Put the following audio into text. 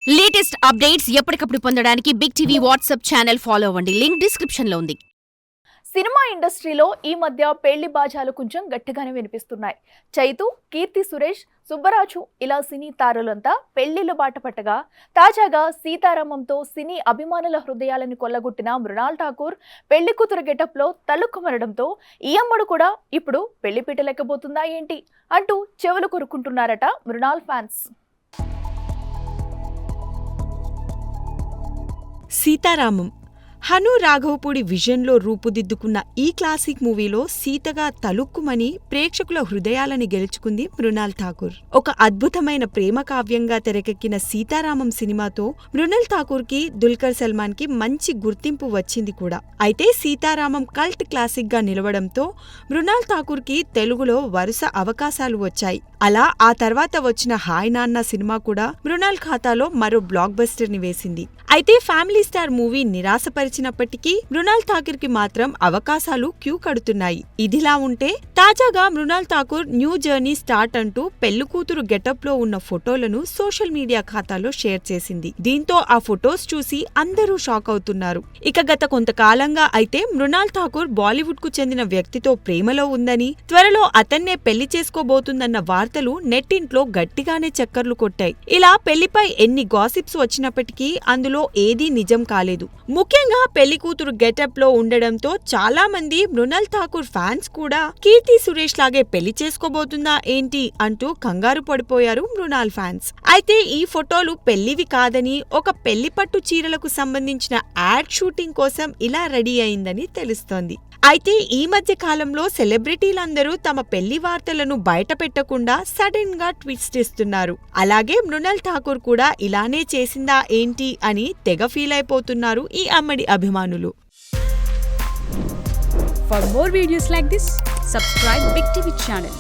Latest updates ఎప్పటికప్పుడు పొందడానికి big TV WhatsApp channel follow అవ్వండి. లింక్ డిస్క్రిప్షన్ లో ఉంది. సినిమా ఇండస్ట్రీలో ఈ మధ్య పెళ్లి బాజాలు కొంచెం గట్టిగానే వినిపిస్తున్నాయి. చైతు, కీర్తి సురేష్, సుబ్బరాజు ఇలా సినీ తారులంతా పెళ్లిళ్లు బాట పట్టగా తాజాగా సీతారామంతో సినీ అభిమానుల హృదయాలను కొల్లగొట్టిన మృణాల్ ఠాకూర్ పెళ్లి కూతురు గెటప్లో తలుక్కుమనడంతో ఈ అమ్మడు కూడా ఇప్పుడు పెళ్లిపీట లెక్కబోతుందా ఏంటి అంటూ చెవులు కొరుకుంటున్నారట మృణాల్ ఫ్యాన్స్. సీతారామం హను రాఘవపూడి విజన్లో రూపుదిద్దుకున్న ఈ క్లాసిక్ మూవీలో సీతగా తలుక్కుమని ప్రేక్షకుల హృదయాలని గెలుచుకుంది మృణాల్ ఠాకూర్. ఒక అద్భుతమైన ప్రేమ కావ్యంగా తెరకెక్కిన సీతారామం సినిమాతో మృణాల్ ఠాకూర్ కి దుల్కర్ సల్మాన్ కి మంచి గుర్తింపు వచ్చింది కూడా. అయితే సీతారామం కల్ట్ క్లాసిక్ గా నిలవడంతో మృణాల్ ఠాకూర్ కి తెలుగులో వరుస అవకాశాలు వచ్చాయి. అలా ఆ తర్వాత వచ్చిన హాయ్ నాన్న సినిమా కూడా మృణాల్ ఖాతాలో మరో బ్లాక్ బస్టర్ ని వేసింది. అయితే ఫ్యామిలీ స్టార్ మూవీ నిరాశపరిచినప్పటికీ మృణాల్ ఠాకూర్ కి మాత్రం అవకాశాలు క్యూ కడుతున్నాయి. ఇదిలా ఉంటే తాజాగా Mrunal Thakur new journey start అంటూ పెళ్లికూతురు గెటప్ లో ఉన్న ఫోటోలను సోషల్ మీడియా ఖాతాలో షేర్ చేసింది. దీంతో ఆ ఫొటోస్ చూసి అందరూ షాక్ అవుతున్నారు. ఇక గత కొంతకాలంగా అయితే మృణాల్ ఠాకూర్ బాలీవుడ్ కు చెందిన వ్యక్తితో ప్రేమలో ఉందని, త్వరలో అతన్నే పెళ్లి చేసుకోబోతుందన్న వార్తలు నెట్టింట్లో గట్టిగానే చక్కర్లు కొట్టాయి. ఇలా పెళ్లిపై ఎన్ని గాసిప్స్ వచ్చినప్పటికీ అందులో ఏదీ నిజం కాలేదు. ముఖ్యంగా పెళ్లికూతురు గెటప్ లో ఉండడంతో చాలా మంది మృణాల్ ఠాకూర్ ఫ్యాన్స్ కూడా కీర్తి సురేష్ లాగే పెళ్లి చేసుకోబోతుందా ఏంటి అంటూ కంగారు పడిపోయారు మృణాల్ ఫ్యాన్స్. అయితే ఈ ఫోటోలు పెళ్లివి కాదని, ఒక పెళ్లి పట్టు చీరలకు సంబంధించిన యాడ్ షూటింగ్ కోసం ఇలా రెడీ అయిందని తెలుస్తోంది. అయితే ఈ మధ్య కాలంలో సెలబ్రిటీలందరూ తమ పెళ్లి వార్తలను బయట పెట్టకుండా సడన్ గా ట్విస్ట్ ఇస్తున్నారు. అలాగే మృణాల్ ఠాకూర్ కూడా ఇలానే చేసిందా ఏంటి అని తెగ ఫీల్ అయిపోతున్నారు ఈ అమ్మడి అభిమానులు. For more videos like this, subscribe Big TV channel.